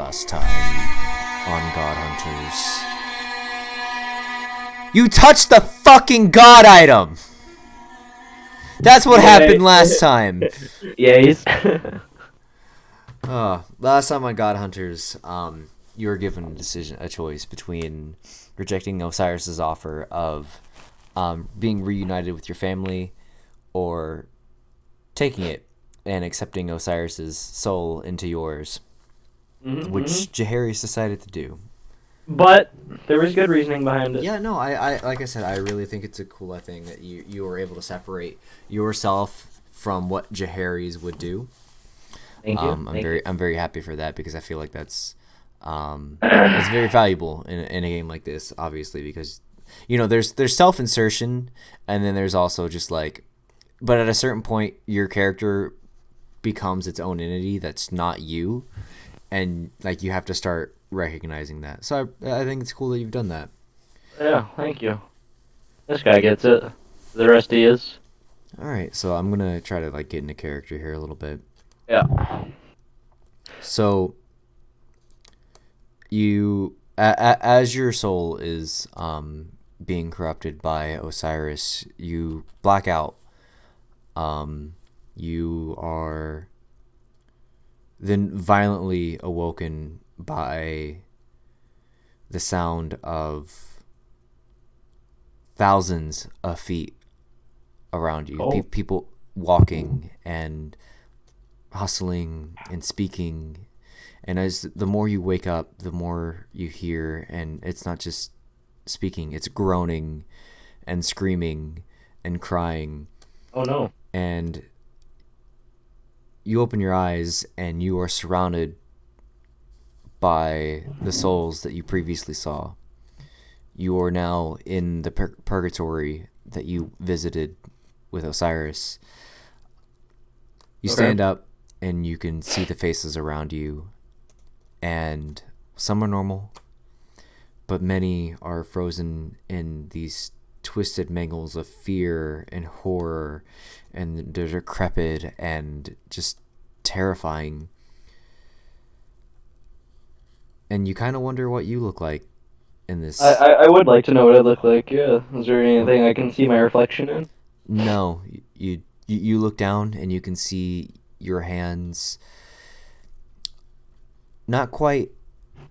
last time on God Hunters? You touched the fucking god item! That's what happened last time. Yes. Last time on God Hunters, you were given a choice between rejecting Osiris's offer of being reunited with your family, or taking it and accepting Osiris's soul into yours, which Jaehaerys decided to do. But there was good reasoning behind it. Yeah, no, I like I said, I really think it's a cool thing that you were able to separate yourself from what Jaehaerys would do. Thank you. I'm very happy for that, because I feel like that's very valuable in a game like this, obviously, because there's self-insertion, and then there's also just like, but at a certain point your character becomes its own entity that's not you, and like you have to start recognizing that. So I think it's cool that you've done that. Yeah, thank you. This guy gets it. The rest he is. All right, so I'm gonna try to like get into character here a little bit. Yeah. So you, as your soul is being corrupted by Osiris, you black out. You are then violently awoken by the sound of thousands of feet around you. Oh. People walking and hustling and speaking. And as the more you wake up, the more you hear, and it's not just speaking, it's groaning and screaming and crying. Oh no. And you open your eyes and you are surrounded by the souls that you previously saw. You are now in the purgatory that you visited with Osiris. You stand up and you can see the faces around you, and some are normal, but many are frozen in these twisted mangles of fear and horror, and they're decrepit and just terrifying. And you kind of wonder what you look like in this. I would like to know what I look like, yeah. Is there anything I can see my reflection in? No, you look down and you can see your hands, not quite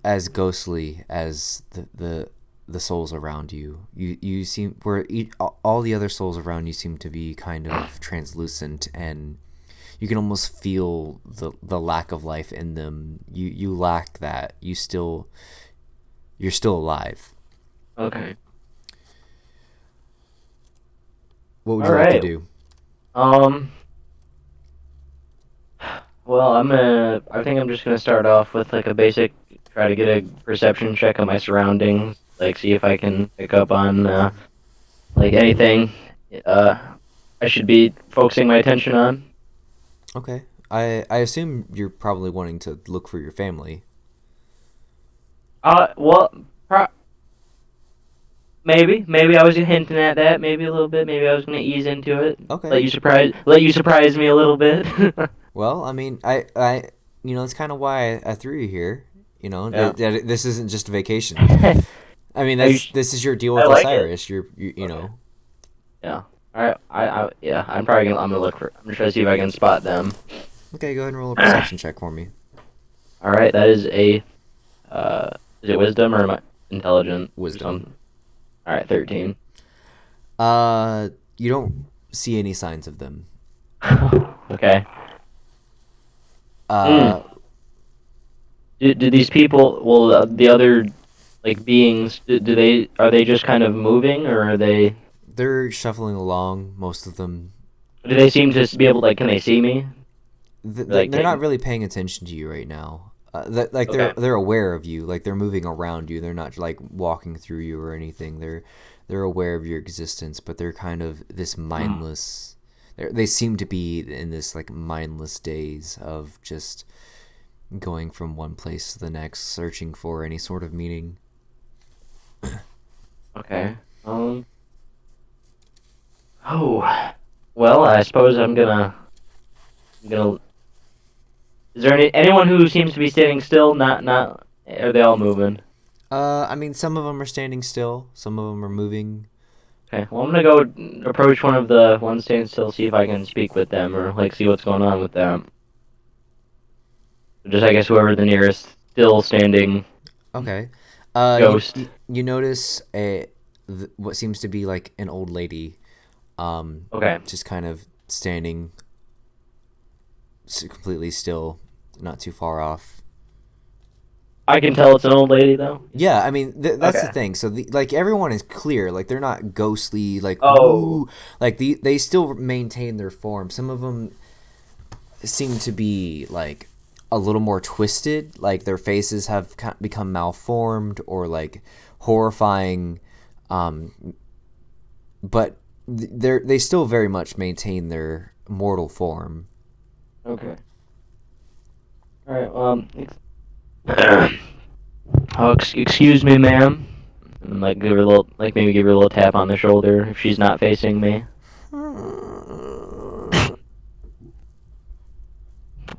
as ghostly as the souls around you. You seem, all the other souls around you seem to be kind of translucent, and you can almost feel the lack of life in them. You lack that. You're still alive. Okay. What would you like to do? Well, I think I'm just gonna start off with like a basic, try to get a perception check on my surroundings, like see if I can pick up on like anything I should be focusing my attention on. Okay. I assume you're probably wanting to look for your family. Well, maybe I was hinting at that, maybe a little bit. Maybe I was gonna ease into it. Okay. Let you surprise me a little bit. Well, I mean, I that's kind of why I threw you here. Yeah. This isn't just a vacation. I mean, this is your deal with Osiris. You know. Yeah. All right. Yeah. I'm gonna look for. I'm gonna try to see if I can spot them. Okay, go ahead and roll a perception check for me. All right. That is a. Is it wisdom or am I intelligent? Wisdom. All right. 13. You don't see any signs of them. Okay. Do these people? Well, the other like beings. Are they just kind of moving, or are they? They're shuffling along. Most of them. Do they seem to be able? Like, can they see me? They're not really paying attention to you right now. They're aware of you. Like, they're moving around you. They're not like walking through you or anything. They're aware of your existence, but they're kind of this mindless. They seem to be in this like mindless daze of just going from one place to the next, searching for any sort of meaning. Okay. Oh. Well, I suppose I'm gonna Is there anyone who seems to be standing still? Not. Are they all moving? I mean, some of them are standing still, some of them are moving. Okay. Well, I'm gonna go approach one of the ones standing still, see if I can speak with them or like see what's going on with them. Just I guess whoever the nearest still standing Okay. ghost. You notice what seems to be like an old lady, Okay. just kind of standing completely still, not too far off. I can tell it's an old lady though. Yeah, I mean that's the Okay. thing. So like everyone is clear, like they're not ghostly, like Oh. woo, like they still maintain their form. Some of them seem to be like a little more twisted, like their faces have become malformed or like horrifying, but they still very much maintain their mortal form. Okay. All right. Oh, excuse me, ma'am. And like give her a little, like maybe give her a little tap on the shoulder if she's not facing me.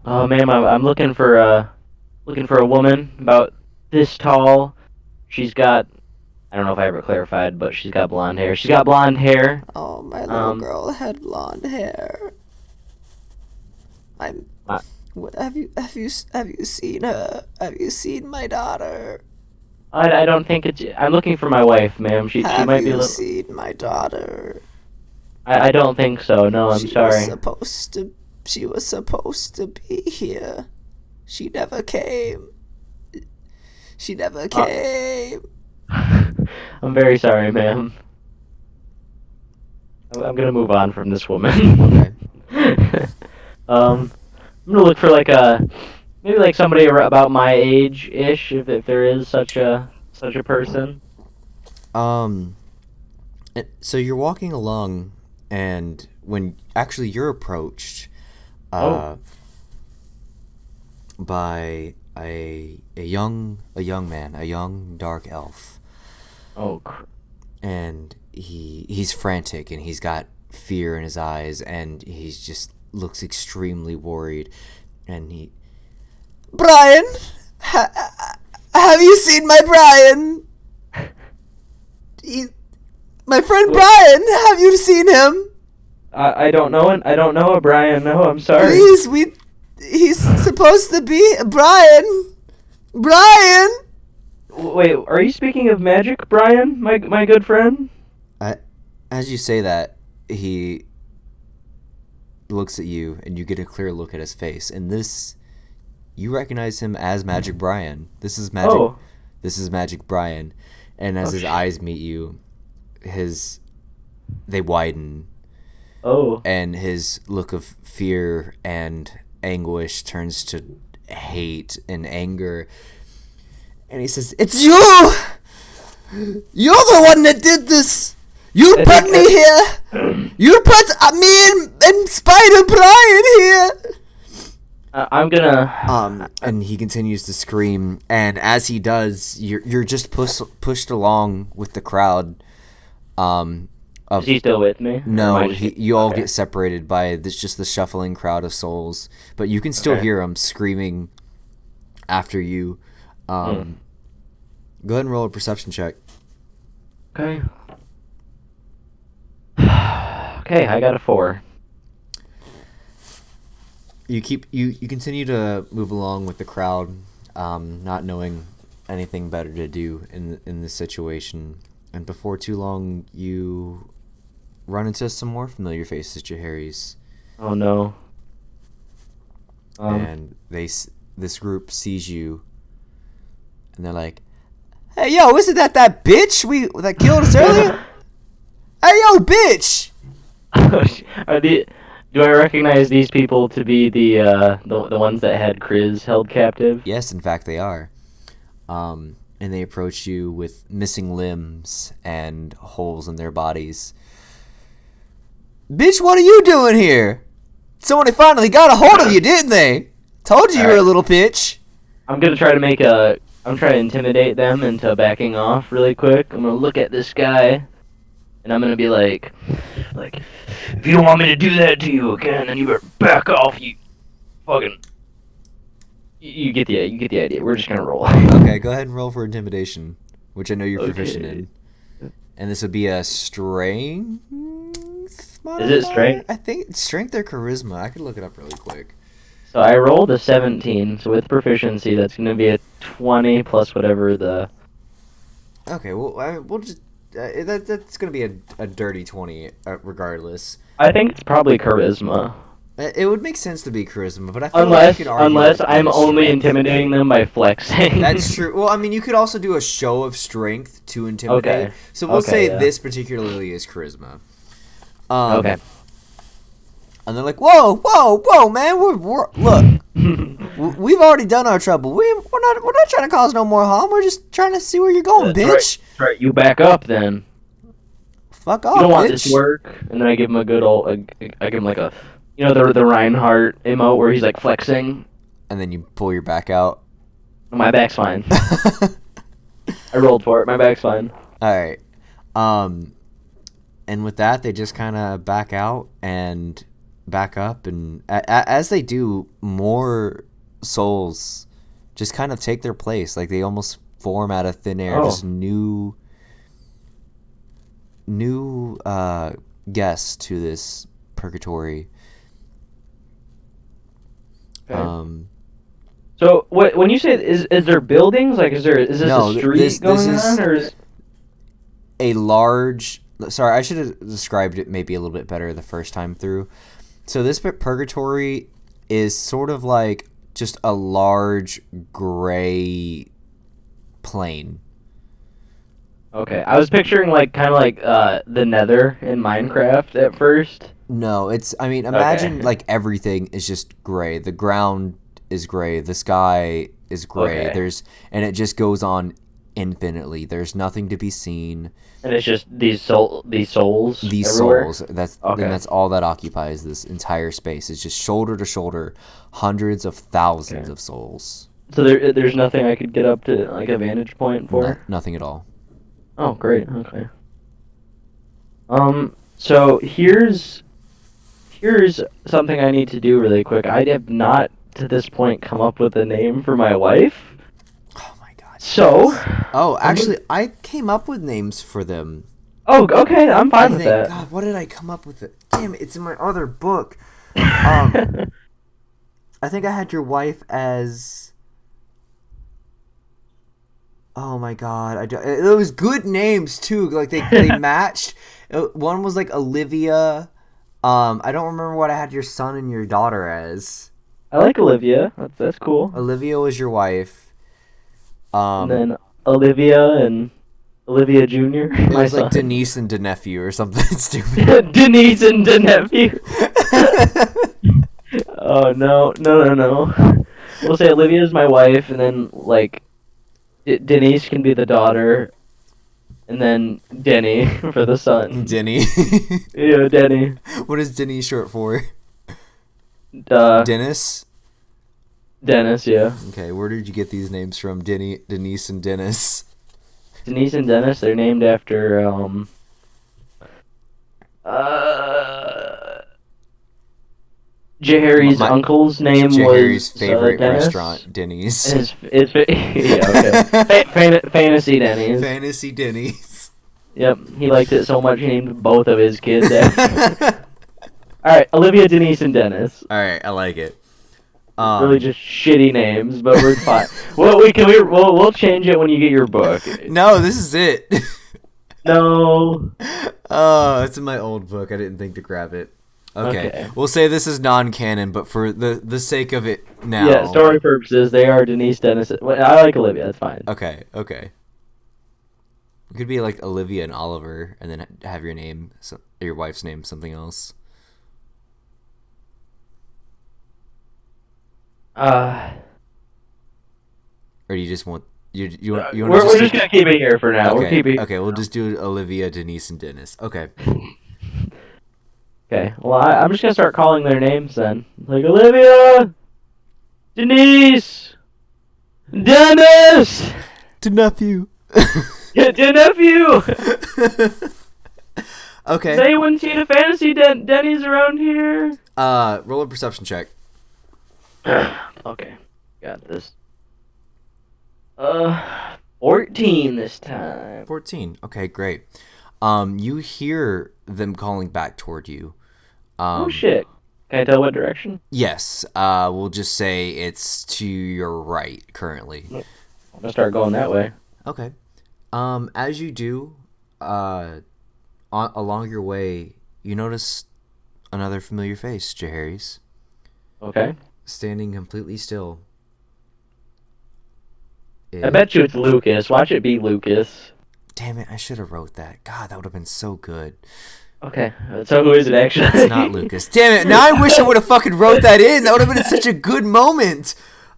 Oh, ma'am, I'm looking for a woman about this tall. She's got, I don't know if I ever clarified, but she's got blonde hair. She's got blonde hair. Oh, my little Um, girl had blonde hair. I'm. I, Have you seen her? Have you seen my daughter? I don't think it's. I'm looking for my wife, ma'am. She Have might be a you little. seen my daughter? I don't think so. No, I'm She was sorry. supposed to. She was supposed to be here. She never came. She never Uh, came. I'm very sorry, ma'am. I'm gonna move on from this woman. Okay. I'm gonna look for like a maybe like somebody about my age ish, if there is such a person. Um. So you're walking along, and when actually you're approached, Oh, uh, by a young man, a young dark elf, oh, and he's frantic and he's got fear in his eyes and he's just looks extremely worried, and he Brian, have you seen my Brian? He, my friend Brian, have you seen him? I don't know it. I don't know a Brian. No, I'm sorry. Please, he's supposed to be Brian. Brian. Wait, are you speaking of magic, Brian? My good friend. As you say that, he looks at you, and you get a clear look at his face, and this you recognize him as Magic Brian. This is Magic. Oh, This is Magic Brian, and as oh, his eyes meet you, they widen, oh. and his look of fear and anguish turns to hate and anger, and he says, "It's you! You're the one that did this! You put me here! You put me and Spider Brian here!" I'm gonna. And he continues to scream, and as he does, you're just pushed along with the crowd. Is he still with me? Or am No, I just- you all okay. get separated by just the shuffling crowd of souls, but you can still Okay. hear him screaming after you. Go ahead and roll a perception check. Okay. Okay, I got a 4. You continue to move along with the crowd, not knowing anything better to do in this situation, and before too long you run into some more familiar faces, Jaehaerys, Oh no. and this group sees you, and they're like, "Hey yo, isn't that bitch that killed us earlier? Hey yo, bitch!" Do I recognize these people to be the ones that had Kriz held captive? Yes, in fact they are. And they approach you with missing limbs and holes in their bodies. "Bitch, what are you doing here? Someone finally got a hold of you, didn't they? Told you you were a little bitch." I'm gonna try to I'm trying to intimidate them into backing off really quick. I'm gonna look at this guy, and I'm gonna be like, if you don't want me to do that to you again, then you better back off, you fucking You get the idea. We're just gonna roll. Okay, go ahead and roll for intimidation, which I know you're proficient Okay. in. And this would be a strength Is it modifier? strength? I think it's strength or charisma. I could look it up really quick. So I rolled a 17. So with proficiency, that's gonna be a 20 plus whatever the. Okay, well, we'll just that's gonna be a dirty 20, regardless. I think it's probably charisma. It would make sense to be charisma, but I feel like you could argue Unless I'm with only strength. intimidating them by flexing. That's true. Well, I mean, you could also do a show of strength to intimidate. Okay. So we'll Okay, say yeah. this particularly is charisma. Okay. And they're like, whoa, whoa, whoa, man, we're look, we've already done our trouble. We're not trying to cause no more harm. We're just trying to see where you're going, That's bitch. right. You back up then. Fuck You off, don't want bitch. this to work. And then I give him a good old. I give him like a. You know the Reinhardt emote where he's like flexing. And then you pull your back out. My back's fine. I rolled for it. My back's fine. All right. And with that, they just kind of back out and back up, and as they do, more souls just kind of take their place. Like they almost form out of thin air, Oh. just new guests to this purgatory. Okay. So when you say is there buildings, like is this No, a street this going is on, or is a large. Sorry, I should have described it maybe a little bit better the first time through. So this purgatory is sort of like just a large gray plane. okay? I was picturing like kind of like the Nether in Minecraft at first. No, I mean, imagine Okay. like everything is just gray. The ground is gray. The sky is gray. Okay. And it just goes on infinitely. There's nothing to be seen. And it's just these souls These everywhere. souls, Okay. and that's all that occupies this entire space. It's just shoulder to shoulder, hundreds of thousands Okay. of souls. So there's nothing I could get up to like a vantage point for. Nothing at all. Oh, great. Okay. So here's something I need to do really quick. I have not to this point come up with a name for my wife. Oh my god. So. Oh, actually, I came up with names for them. Oh, okay. I'm I fine with think. that. God, what did I come up with? Damn it! It's in my other book. I think I had your wife as. Oh my god! It was good names too. Like they matched. One was like Olivia. I don't remember what I had your son and your daughter as. I like Olivia. That's cool. Olivia was your wife. And then Olivia and Olivia Jr. It My was like son. Denise and Denephew or something stupid. Denise and Denephew. Oh no. We'll say Olivia's my wife, and then like Denise can be the daughter, and then Denny for the son. Denny. Yeah, Denny. What is Denny short for? Dennis, yeah. Okay, where did you get these names from? Denise, and Dennis. Denise and Dennis, they're named after Jaehaerys' uncle's name Jaehaerys' was favorite Dennis. restaurant, Denny's. Yeah, okay. Fantasy Denny's. Fantasy Denny's. Yep, he liked it so much he named both of his kids after. All right, Olivia, Denise, and Dennis. All right, I like it. Really just shitty names, but we're fine. We'll change it when you get your book. No, this is it. No. Oh, it's in my old book. I didn't think to grab it. Okay. We'll say this is non-canon, but for the sake of it now. Yeah, story purposes, they are Denise, Dennis. Well, I like Olivia. That's fine. Okay. It could be like Olivia and Oliver, and then have your name, your wife's name, something else. Or do you just want you want We're just gonna keep it here for now. Okay. We're keeping. Okay, we'll just do Olivia, Denise, and Dennis. Okay. Okay. Well, I'm just gonna start calling their names then. Like Olivia, Denise, Dennis, To nephew. to nephew. Okay. Does anyone see the fantasy Denny's around here? Roll a perception check. Okay. Got this. 14 this time. 14. Okay, great. You hear them calling back toward you. Oh shit. Can I tell what direction? Yes. We'll just say it's to your right currently. I'm gonna start going that way. Okay. As you do, along your way, you notice another familiar face, Jaehaerys. Okay. Standing completely still. I bet you it's Lucas. Watch it be Lucas. Damn it, I should have wrote that. God, that would have been so good. Okay. So who is it actually? It's not Lucas. Damn it, now I wish I would have fucking wrote that in. That would have been such a good moment.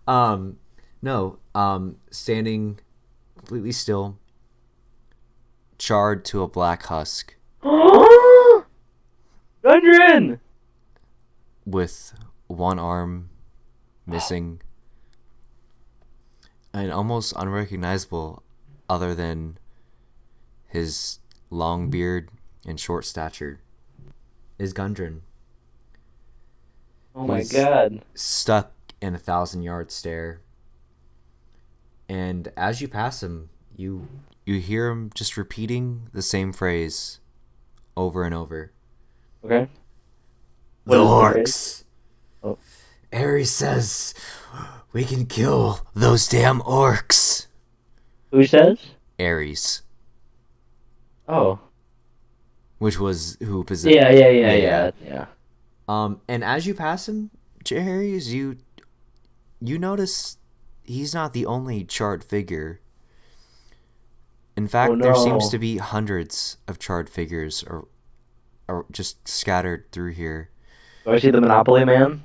No. Standing completely still, charred to a black husk. Gundren! With one arm missing and almost unrecognizable other than his long beard and short stature is Gundren. Oh my god. Stuck in a 1,000-yard stare. And as you pass him, you hear him just repeating the same phrase over and over. Okay. The orcs. Oh. Ares says we can kill those damn orcs. Who says? Ares. Oh. Which was who possessed. Yeah. And as you pass him, Jaehaerys, you notice he's not the only charred figure. In fact, there seems to be hundreds of charred figures or just scattered through here. Do I see the Monopoly Man?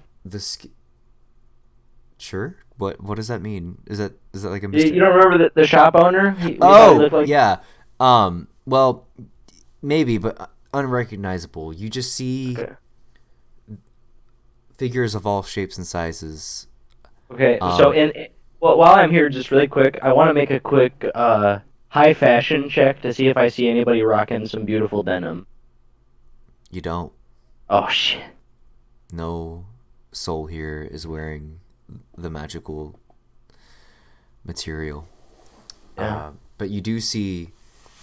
Sure. What does that mean? Is that like a You don't remember the shop owner? Yeah. Well, maybe, but unrecognizable. You just see figures of all shapes and sizes. Okay. So while I'm here, just really quick, I want to make a quick high fashion check to see if I see anybody rocking some beautiful denim. You don't. Oh shit. No soul here is wearing the magical material. Yeah. But you do see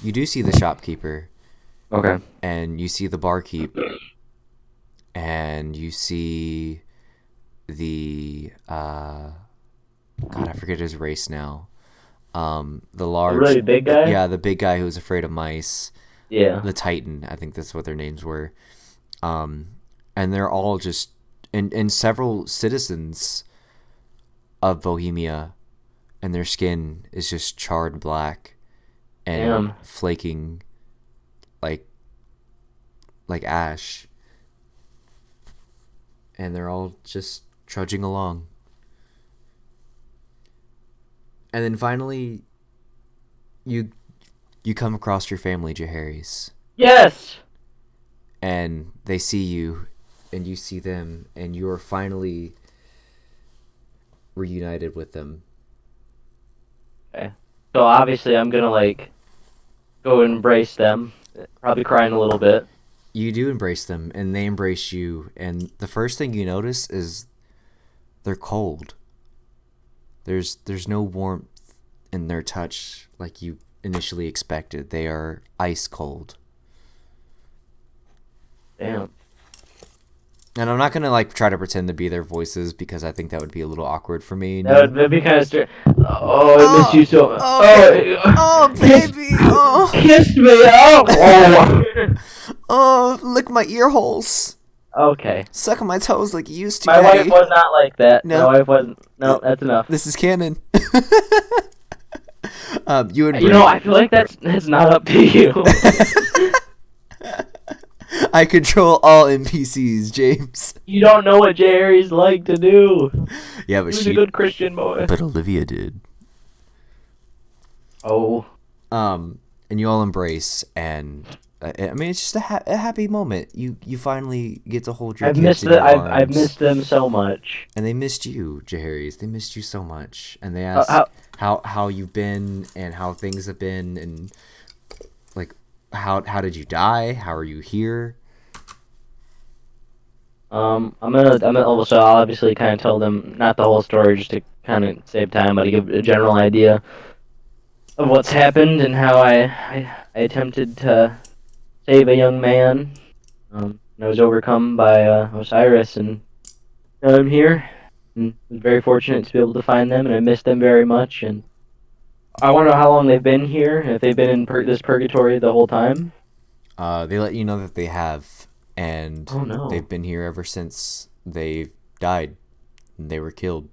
the shopkeeper. Okay. And you see the barkeep. And you see the God, I forget his race now. The large, the really big guy. Yeah, the big guy who's afraid of mice. Yeah. The Titan, I think that's what their names were. And they're all just and several citizens of Bohemia, and their skin is just charred black and flaking like ash. And they're all just trudging along. And then finally you come across your family, Jaehaerys. Yes. And they see you, and you see them, and you are finally reunited with them. Okay. So obviously I'm gonna go embrace them. Probably crying a little bit. You do embrace them, and they embrace you, and the first thing you notice is they're cold. There's no warmth in their touch like you initially expected. They are ice cold. Damn. And I'm not gonna try to pretend to be their voices because I think that would be a little awkward for me. That would be kind of strange. Oh, I miss you so much. Oh, baby. Oh, kissed me. Oh. Oh, lick my ear holes. Okay. Suck on my toes like you used to. My wife was not like that. No. My wife wasn't. No, that's enough. This is canon. I feel like that's not up to you. I control all NPCs, James. You don't know what Jaehaerys like to do. Yeah, but he was a good Christian boy. But Olivia did. Oh. And you all embrace, and I mean, it's just a happy moment. You finally get to hold your kids in your arms. I've missed them so much. And they missed you, Jaehaerys. They missed you so much, and they asked how you've been and how things have been, and how did you die? How are you here? Also I'll obviously kind of tell them not the whole story, just to kind of save time, but to give a general idea of what's happened and how I attempted to save a young man. And I was overcome by Osiris, and now I'm here. And was very fortunate to be able to find them, and I miss them very much. And I want to know how long they've been here, if they've been in this purgatory the whole time. They let you know that they have, and Oh no. they've been here ever since they died. And they were killed.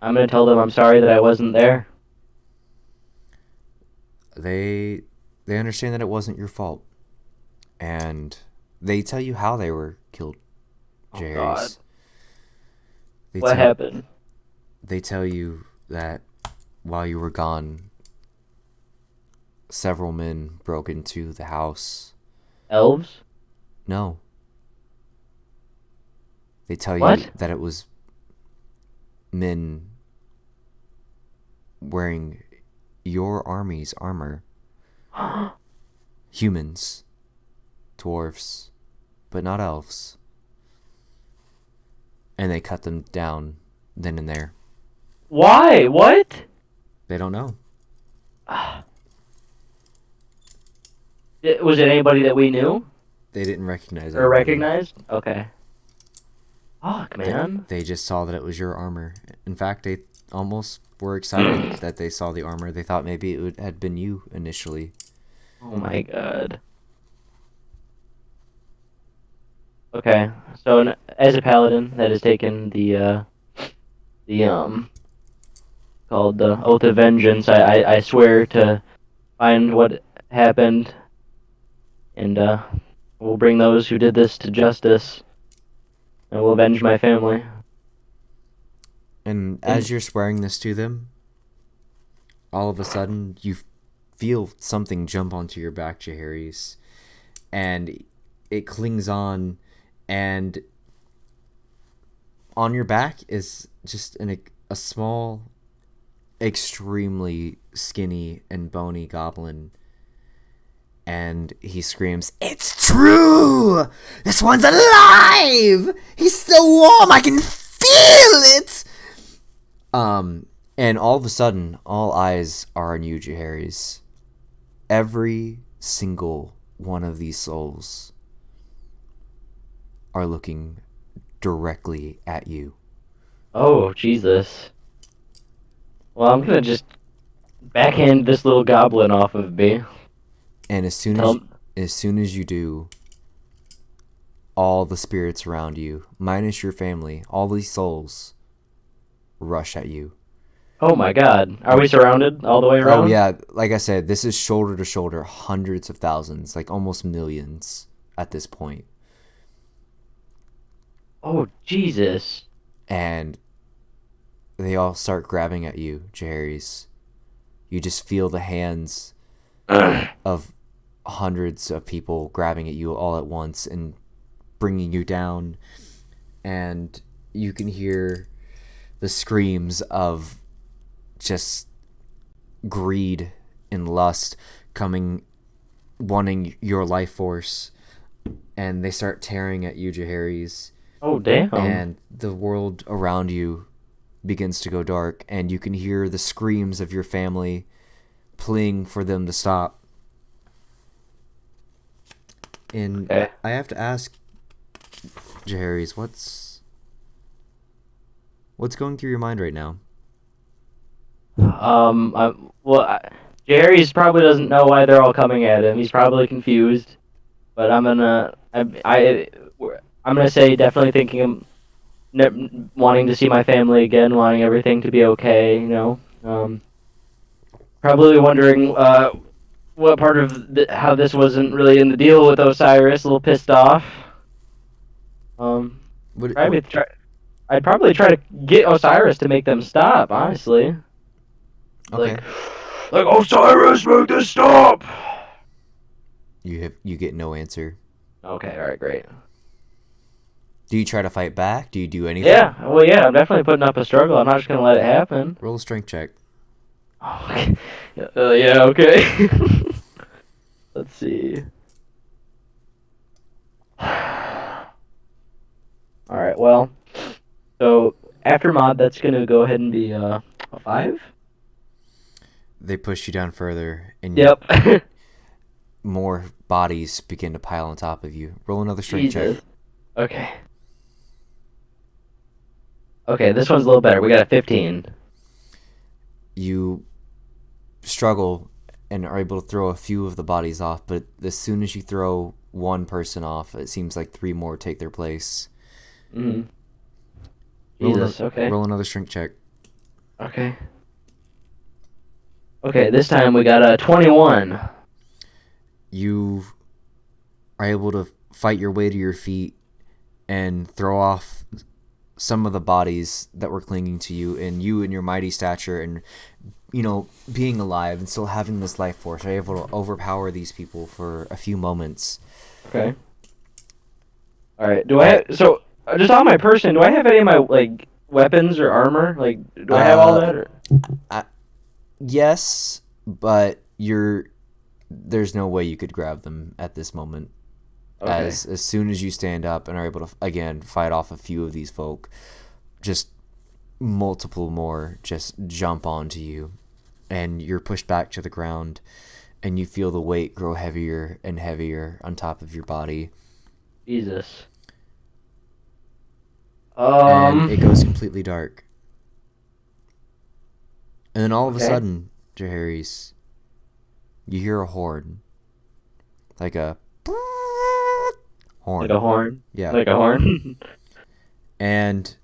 I'm gonna tell them I'm sorry that I wasn't there. They they understand that it wasn't your fault, and they tell you how they were killed, Oh God. Jaehaerys. They What tell happened? they tell you that while you were gone, several men broke into the house. Elves? No, they tell you What? that it was men wearing your army's armor. Humans, dwarves, but not elves. And they cut them down then and there. Why? What? They don't know. Was it anybody that we knew They didn't recognize or anybody. recognized? Okay. Fuck, man. They just saw that it was your armor. In fact, they almost were excited that they saw the armor. They thought maybe had been you initially. Oh my God. Okay. So as a paladin that has taken the called the Oath of Vengeance, I swear to find what happened, and we'll bring those who did this to justice, and we'll avenge my family. And as And you're swearing this to them, all of a sudden you feel something jump onto your back, Jaehaerys, and it clings on, and on your back is just a small, extremely skinny and bony goblin. And he screams, "It's true! This one's alive! He's still warm! I can feel it!" And all of a sudden, all eyes are on you, Jaehaerys. Every single one of these souls are looking directly at you. oh Jesus. Well, I'm gonna just backhand this little goblin off of me. And Tell him. as soon as you do, all the spirits around you, minus your family, all these souls rush at you. Oh my God. Are we surrounded all the way Oh around? yeah, like I said, this is shoulder to shoulder, hundreds of thousands, like almost millions at this point. Oh Jesus. And they all start grabbing at you, Jaehaerys. You just feel the hands of hundreds of people grabbing at you all at once and bringing you down. And you can hear the screams of just greed and lust coming, wanting your life force. And they start tearing at you, Jaehaerys. Oh damn. And the world around you begins to go dark, and you can hear the screams of your family pleading for them to stop. And Okay. I have to ask, Jaehaerys, what's going through your mind right now? Well, Jerry's probably doesn't know why they're all coming at him. He's probably confused. But I'm gonna say definitely thinking of wanting to see my family again, wanting everything to be okay. Probably wondering what part of how this wasn't really in the deal with Osiris. A little pissed off. Um, What? probably try. I'd probably try to get Osiris to make them stop. Honestly, Okay. like Osiris, make this stop. You get no answer. Okay, all right, great. Do you try to fight back? Do you do anything? Yeah, well, yeah, I'm definitely putting up a struggle. I'm not just gonna let it happen. Roll a strength check. Oh, okay. Yeah, okay. Let's see. well, so after mod, that's gonna go ahead and be a 5. They push you down further, and Yep. more bodies begin to pile on top of you. Roll another strength check. Jesus. Okay. Okay, this one's a little better. We got a 15. You struggle and are able to throw a few of the bodies off, but as soon as you throw one person off, it seems like 3 more take their place. Mm. Roll Jesus. Okay. Roll another strength check. Okay. Okay, this time we got a 21. You are able to fight your way to your feet and throw off some of the bodies that were clinging to you, and you and your mighty stature and, you know, being alive and still having this life force are able to overpower these people for a few moments. Okay. All right. So just on my person, do I have any of my like weapons or armor? Like, do I have all that? Or? Yes, but there's no way you could grab them at this moment. Okay. As soon as you stand up and are able to again fight off a few of these folk, just multiple more just jump onto you, and you're pushed back to the ground, and you feel the weight grow heavier and heavier on top of your body. Jesus. And it goes completely dark. And then all of a sudden, Jaehaerys, you hear a horn. Like a horn. Like a horn? Yeah. Like a horn? And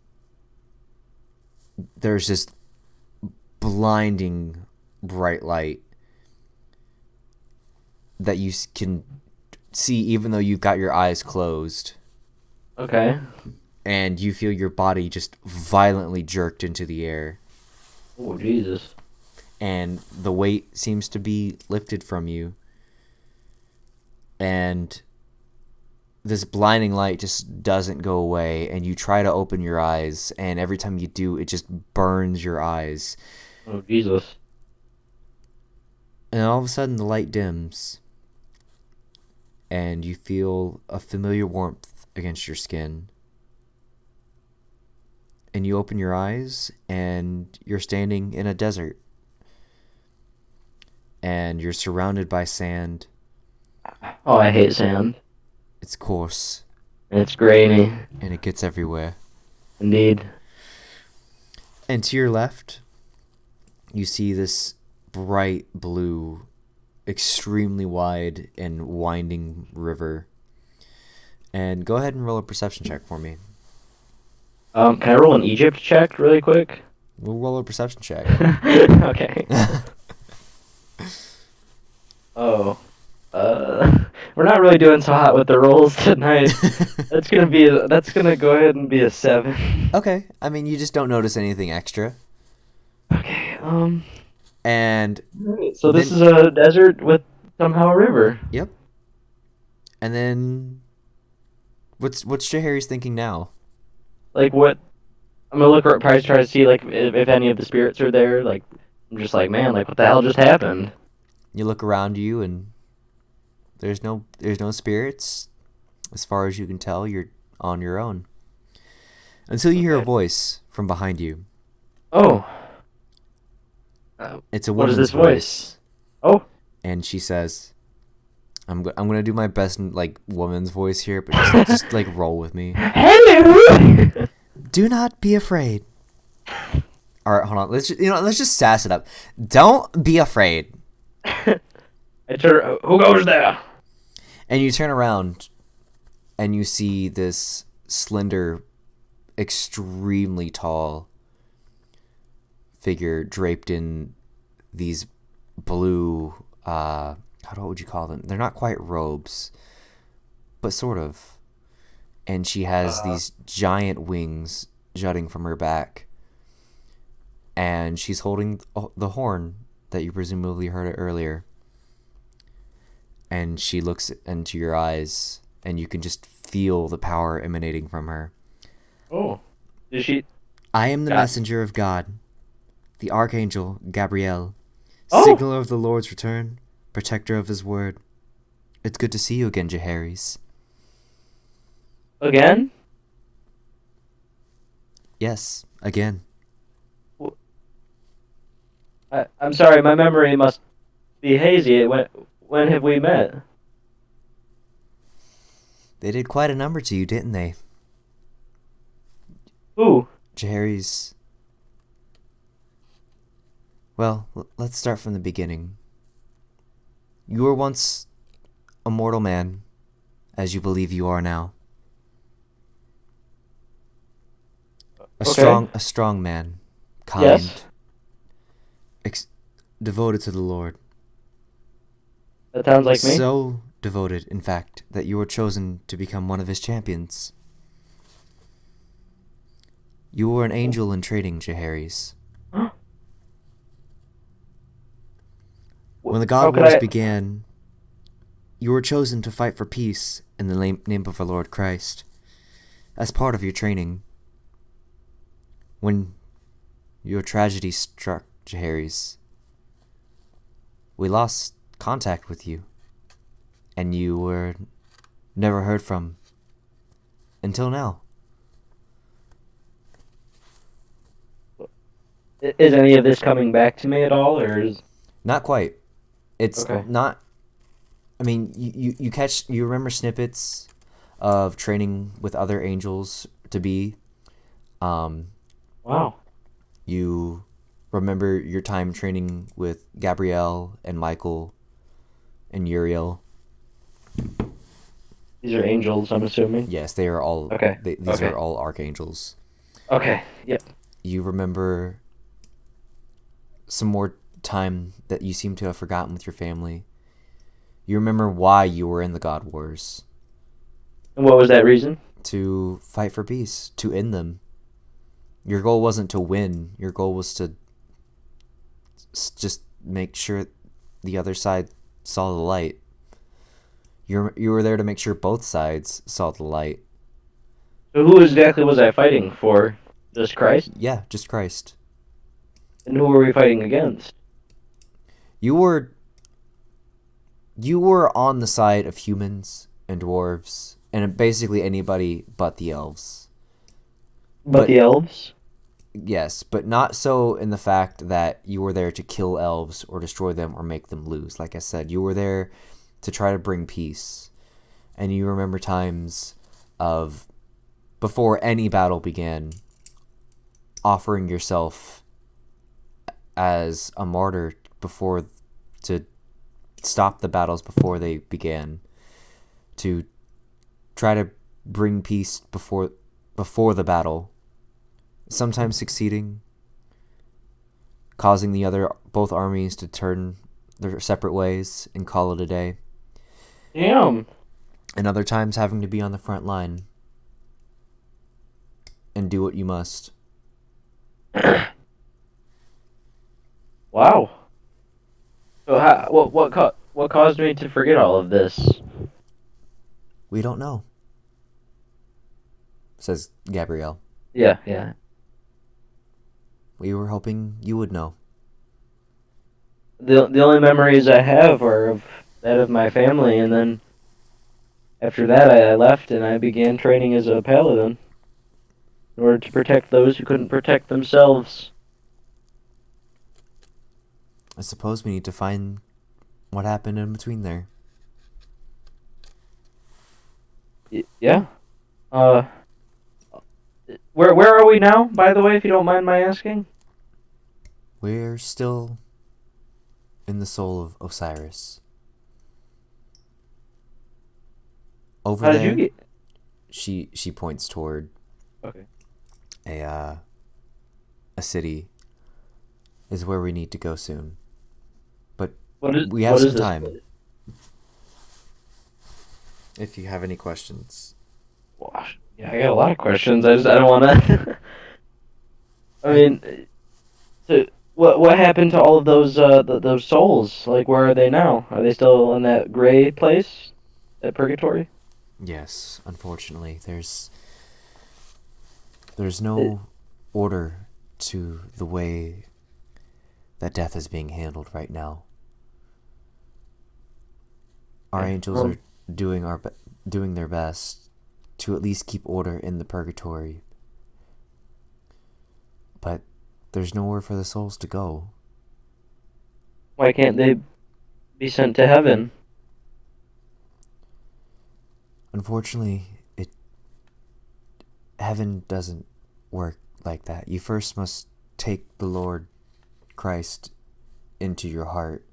there's this blinding bright light that you can see even though you've got your eyes closed. Okay. And you feel your body just violently jerked into the air. Oh, Jesus. And the weight seems to be lifted from you. And this blinding light just doesn't go away, and you try to open your eyes, and every time you do, it just burns your eyes. Oh, Jesus. And all of a sudden, the light dims, and you feel a familiar warmth against your skin. And you open your eyes, and you're standing in a desert. And you're surrounded by sand. Oh, I hate sand. It's coarse. And it's grainy. And it gets everywhere. Indeed. And to your left, you see this bright blue, extremely wide and winding river. And go ahead and roll a perception check for me. Can I roll an Egypt check really quick? We'll roll a perception check. Okay. Oh. We're not really doing so hot with the rolls tonight. That's gonna go ahead and be a 7. Okay. I mean, you just don't notice anything extra. Okay. And so this is a desert with somehow a river. Yep. And then what's Jaehaerys thinking now? Like what? I'm gonna look probably try to see like if any of the spirits are there. Like I'm just like, man, like what the hell just happened? You look around you, and there's no spirits. As far as you can tell, you're on your own. Until you hear a voice from behind you. Oh. It's a what woman's is this voice? Oh. And she says, I'm gonna do my best like woman's voice here, but just like roll with me. Hello. Do not be afraid. All right, hold on. Let's just sass it up. Don't be afraid. Who goes there? And you turn around, and you see this slender, extremely tall figure draped in these blue, what would you call them? They're not quite robes, but sort of. And she has these giant wings jutting from her back. And she's holding the horn that you presumably heard it earlier. And she looks into your eyes, and you can just feel the power emanating from her. Oh. Is she? I am the messenger of God, the archangel Gabriel, Oh. signaler of the Lord's return, protector of his word. It's good to see you again, Jaehaerys. Again? Yes, again. W- I'm sorry, my memory must be hazy. When have we met? They did quite a number to you, didn't they? Who? Jaehaerys. Well, let's start from the beginning. You were once a mortal man, as you believe you are now. Okay. A strong man, kind, Yes. ex- devoted to the Lord. That sounds like me. So devoted, in fact, that you were chosen to become one of his champions. You were an angel in training, Jaehaerys. When the How God could Wars I? began, you were chosen to fight for peace in the name of our Lord Christ. As part of your training, when your tragedy struck, Jaehaerys, we lost contact with you, and you were never heard from until now. Is any of this coming back to me at all, or is Not quite. It's okay? not. I mean, you remember snippets of training with other angels to be. Um, Wow. you remember your time training with Gabrielle and Michael and Uriel. These are angels, I'm assuming. Yes, they are all. Okay. These Okay. are all archangels. Okay. Yep. You remember some more time that you seem to have forgotten with your family. You remember why you were in the God Wars. And what was that reason? To fight for peace, to end them. Your goal wasn't to win. Your goal was to just make sure the other side saw the light. You were there to make sure both sides saw the light. So who exactly was I fighting for? Just Christ? Yeah, just Christ. And who were we fighting against? You were you were on the side of humans and dwarves and basically anybody but the elves. But But the elves? yes, but not so in the fact that you were there to kill elves or destroy them or make them lose. Like I said, you were there to try to bring peace. And you remember times of before any battle began, offering yourself as a martyr before to stop the battles before they began, to try to bring peace before the battle, sometimes succeeding, causing the other both armies to turn their separate ways and call it a day, Damn. and other times having to be on the front line and do what you must. Wow. So what caused me to forget all of this? We don't know, says Gabrielle. Yeah, yeah. We were hoping you would know. The only memories I have are of that of my family, and then after that I left and I began training as a paladin in order to protect those who couldn't protect themselves. I suppose we need to find what happened in between there. Yeah. Uh, where are we now, by the way, if you don't mind my asking? We're still in the soul of Osiris. Over How did you there, get? she points toward Okay. a city is where we need to go soon. But we have What is some this time place? if you have any questions. Gosh, yeah, I got a lot of questions. I don't want to. I mean, so what happened to all of those those souls? Like, where are they now? Are they still in that gray place, that purgatory? Yes, unfortunately, there's It, no order to the way that death is being handled right now. Our okay. angels are doing their best to at least keep order in the purgatory. There's nowhere for the souls to go. Why can't they be sent to heaven? Unfortunately, heaven doesn't work like that. You first must take the Lord Christ into your heart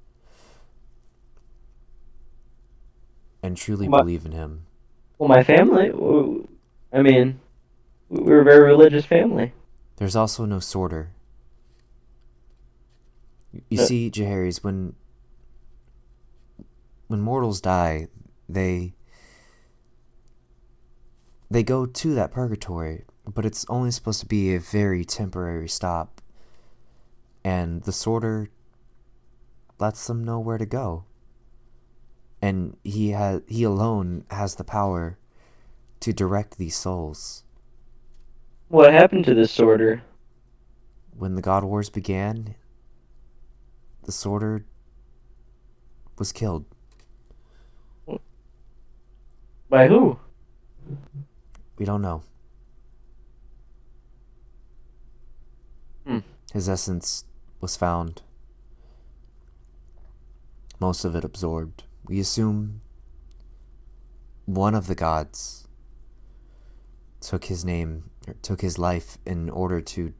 and truly My, believe in him. well, my family. I mean, we're a very religious family. There's also no sorter. You No, see, Jaehaerys, when mortals die, they go to that purgatory, but it's only supposed to be a very temporary stop, and the sorter lets them know where to go. And he alone has the power to direct these souls. what happened to this sorter? When the God Wars began, the sorter was killed. By who? We don't know. Hmm. His essence was found, most of it absorbed. We assume one of the gods took his name, or took his life in order to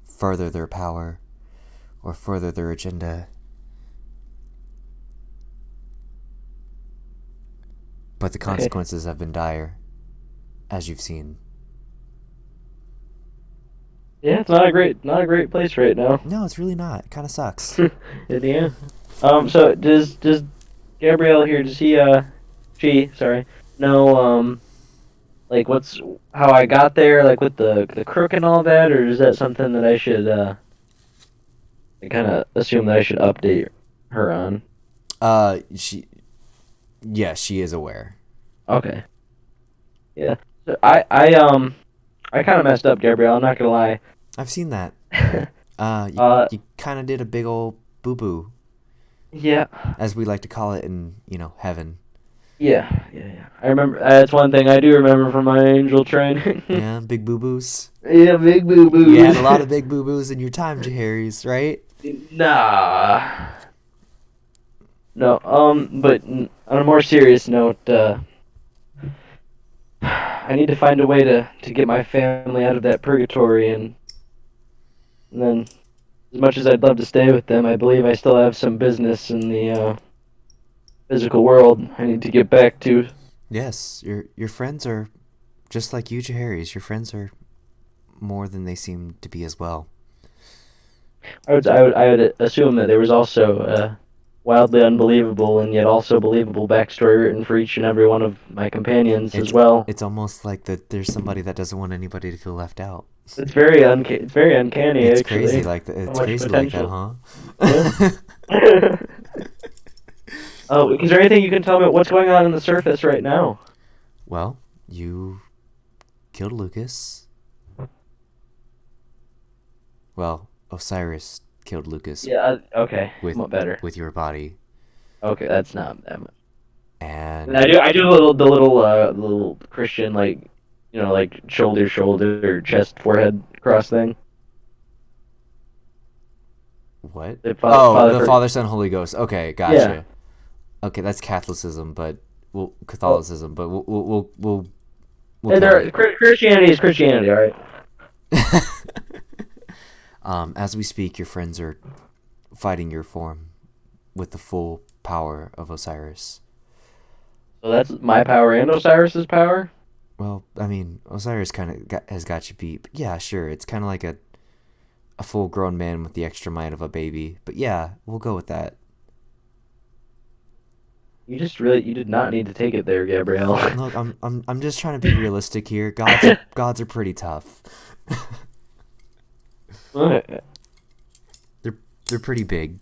further their power or further their agenda. But the Okay. consequences have been dire, as you've seen. Yeah, it's not a great place right now. No, it's really not. It kind of sucks. Yeah. So does Gabrielle here? Does he? She? Sorry. Know like what's how I got there, like with the crook and all that, or is that something that I should kind of assume that I should update her on? Yes, she is aware. Okay. Yeah. So I kind of messed up, Gabrielle. I'm not gonna lie. I've seen that. You, uh, you kind of did a big old boo-boo, yeah. as we like to call it in, heaven. Yeah. I remember. That's one thing I do remember from my angel training. Yeah, big boo-boos. Yeah, big boo boos. You had a lot of big boo-boos in your time, Jaehaerys, right? Nah. No. But on a more serious note, I need to find a way to get my family out of that purgatory, and then, as much as I'd love to stay with them, I believe I still have some business in the physical world I need to get back to. Yes, your friends are just like you, Jaehaerys. Your friends are more than they seem to be as well. I would assume that there was also a wildly unbelievable and yet also believable backstory written for each and every one of my companions as It's well. it's almost like that there's somebody that doesn't want anybody to feel left out. It's very uncanny It's actually. crazy like that. How It's much crazy like that, potential. Yeah. huh? Oh, is there anything you can tell me about what's going on in the surface right now? Well, you killed Lucas. Well, Osiris killed Lucas Yeah. Okay. with What better? with your body, Okay, that's not that much. And and I do the little Christian like like shoulder chest forehead cross thing. what? The Oh, father the for Father, Son, Holy Ghost. Okay, yeah. gotcha. Okay, that's Catholicism, but Well, Catholicism, but we'll and count it. Christianity is Christianity, all right. As we speak, your friends are fighting your form with the full power of Osiris. So that's my power and Osiris's power. Well, I mean, Osiris kind of has got you beat. But yeah, sure, it's kind of like a full-grown man with the extra mind of a baby. But yeah, we'll go with that. You did not need to take it there, Gabrielle. Look, I'm just trying to be realistic here. Gods are pretty tough. Alright. They're pretty big.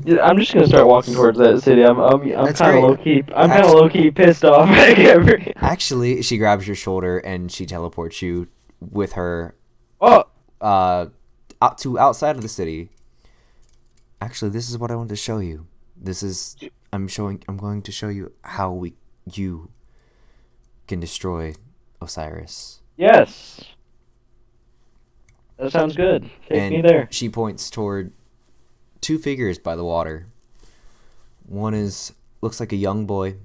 Yeah, I'm just gonna start walking towards that city. I'm That's kind of great. low key. I'm kind of low key pissed off at Gabrielle. Actually, she grabs your shoulder and she teleports you with her Oh, out to outside of the city. Actually, this is what I wanted to show you. I'm going to show you how you can destroy Osiris. yes. That sounds good. Take me And there. she points toward two figures by the water. One is looks like a young boy,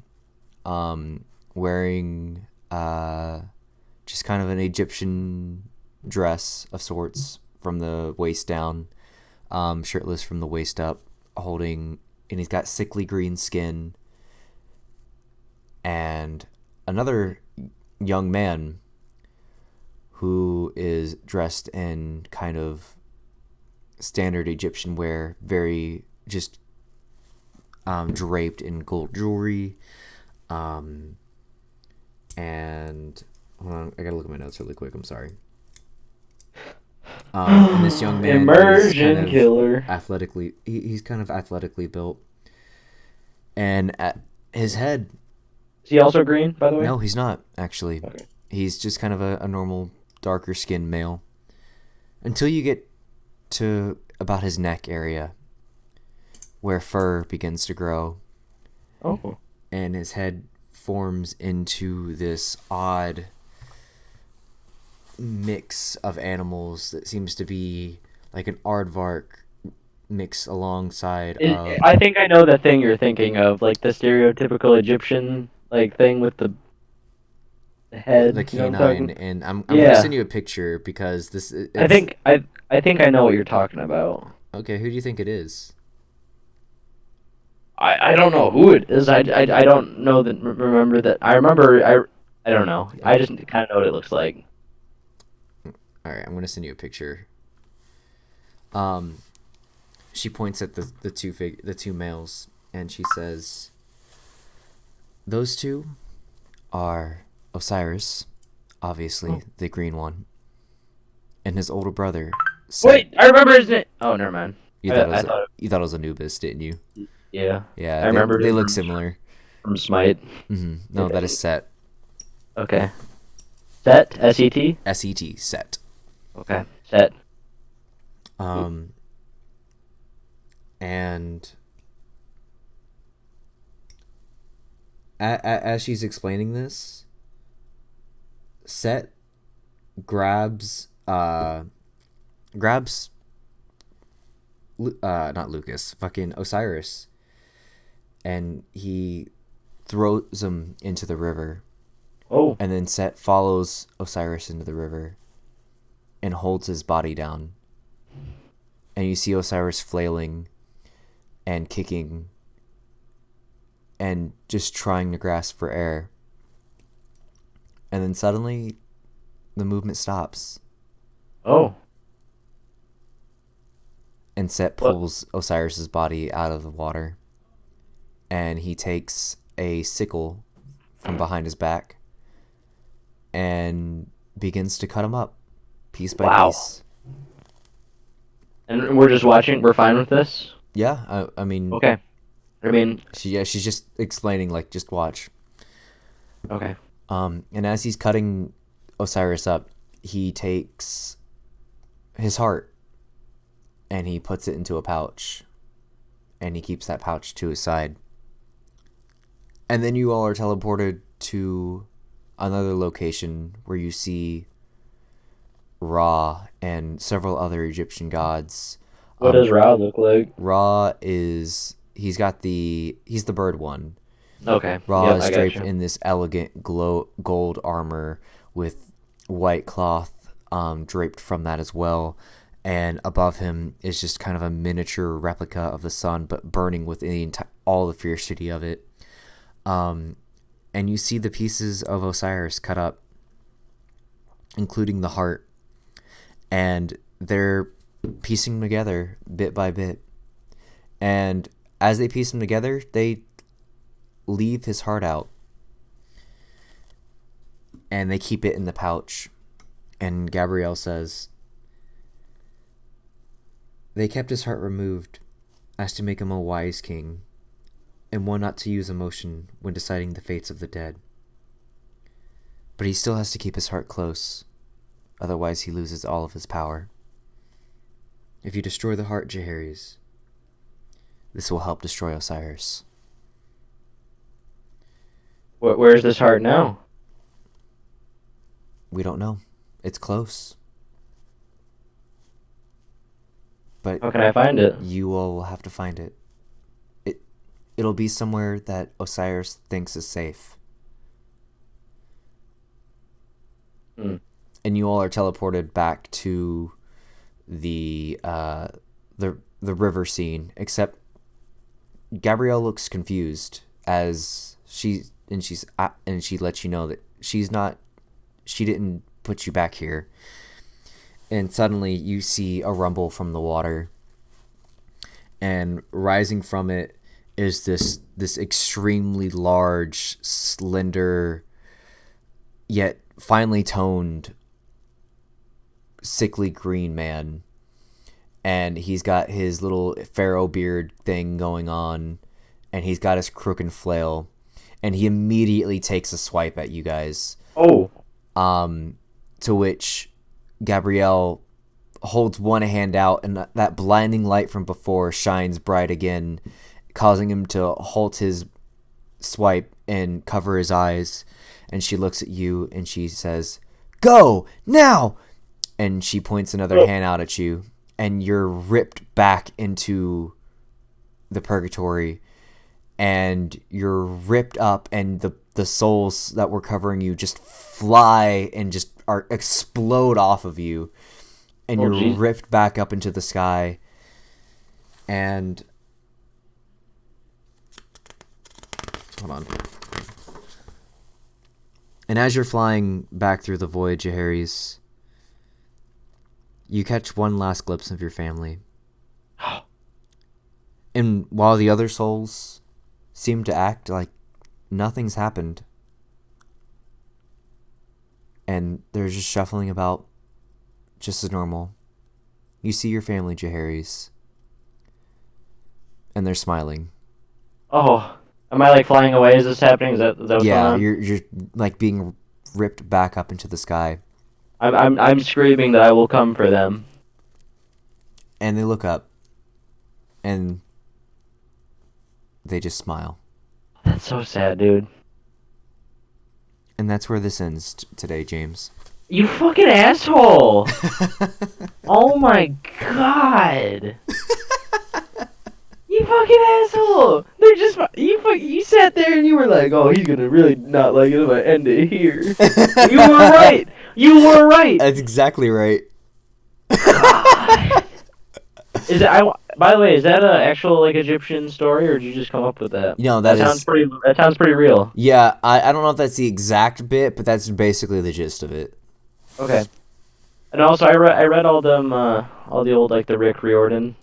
wearing just kind of an Egyptian dress of sorts from the waist down, shirtless from the waist up, holding, and he's got sickly green skin. And another young man who is dressed in kind of standard Egyptian wear, very just draped in gold jewelry. And hold on, I gotta look at my notes really quick. I'm sorry. And this young man is kind Immersion of killer. athletically. He's kind of athletically built, and at his head. Is he also green, by the way? No, he's not actually. Okay. He's just kind of a normal, darker skinned male. Until you get to about his neck area, where fur begins to grow, Oh. and his head forms into this odd mix of animals that seems to be like an aardvark mix alongside of I think I know the thing you're thinking of, like the stereotypical Egyptian like thing with the the head. You know what I'm canine. talking? And I'm gonna Yeah. send you a picture because this I it's think I think I know what you're talking about. okay. Who do you think it is? I don't know who it is. I don't know that remember that. I don't know. Yeah. I just kind of know what it looks like. All right, I'm gonna send you a picture. She points at the two males, and she says, "Those two are Osiris, obviously Oh. the green one, and his older brother, Set." Wait, I remember his name. Oh, never mind. I thought You thought it was Anubis, didn't you? yeah. Yeah, I remembered they him look similar. from Smite. No, that is Set. Okay. Set SET. Set. Set. Okay. Set. Um, and as she's explaining this, Set grabs grabs not Lucas, fucking Osiris, and he throws him into the river. Oh. And then Set follows Osiris into the river and holds his body down. And you see Osiris flailing and kicking and just trying to grasp for air. And then suddenly the movement stops. Oh. And Set pulls Osiris's body out of the water. And he takes a sickle from behind his back and begins to cut him up piece by piece. And we're just watching. We're fine with this. Yeah, I mean, Okay. I mean, she's just explaining, like, just watch. okay. And as he's cutting Osiris up, he takes his heart and he puts it into a pouch, and he keeps that pouch to his side. And then you all are teleported to another location where you see Ra and several other Egyptian gods. What does Ra look like? Ra is he's the bird one. Okay. Ra Yep, is I draped gotcha. in this elegant gold armor with white cloth draped from that as well. And above him is just kind of a miniature replica of the sun, but burning with all the fiercity of it. And you see the pieces of Osiris cut up, including the heart, and they're piecing them together bit by bit. And as they piece them together, they leave his heart out, and they keep it in the pouch. And Gabrielle says, "They kept his heart removed as to make him a wise king, and one not to use emotion when deciding the fates of the dead. But he still has to keep his heart close, otherwise he loses all of his power. If you destroy the heart, Jaehaerys, this will help destroy Osiris." Where's this heart now? We don't know. It's close. But How can I find it? you will have to find it. It'll be somewhere that Osiris thinks is safe. Hmm. And you all are teleported back to the the river scene. Except Gabrielle looks confused as she lets you know that she didn't put you back here. And suddenly you see a rumble from the water, and rising from it is this extremely large, slender, yet finely toned, sickly green man. And he's got his little pharaoh beard thing going on, and he's got his crook and flail, and he immediately takes a swipe at you guys. Oh. To which Gabrielle holds one hand out, and that blinding light from before shines bright again, causing him to halt his swipe and cover his eyes. And she looks at you and she says, "Go now!" And she points another hand out at you, and you're ripped back into the purgatory, and you're ripped up, and the souls that were covering you just fly and just explode off of you, and you're geez. ripped back up into the sky. And hold on. And as you're flying back through the void, Jaehaerys, you catch one last glimpse of your family. And while the other souls seem to act like nothing's happened, and they're just shuffling about just as normal, you see your family, Jaehaerys, and they're smiling. Oh. Am I like flying away? Is this happening? Is that what's going on? You're like being ripped back up into the sky. I'm screaming that I will come for them. And they look up, and they just smile. That's so sad, dude. And that's where this ends today, James. You fucking asshole! Oh my god! You fucking asshole! They're just you sat there and you were like, oh, he's gonna really not like it if I end it here. You were right. You were right. That's exactly right. God. Is it? By the way, is that an actual like Egyptian story, or did you just come up with that? No, That sounds pretty real. Yeah, I don't know if that's the exact bit, but that's basically the gist of it. Okay. And also, I read all the old like the Rick Riordan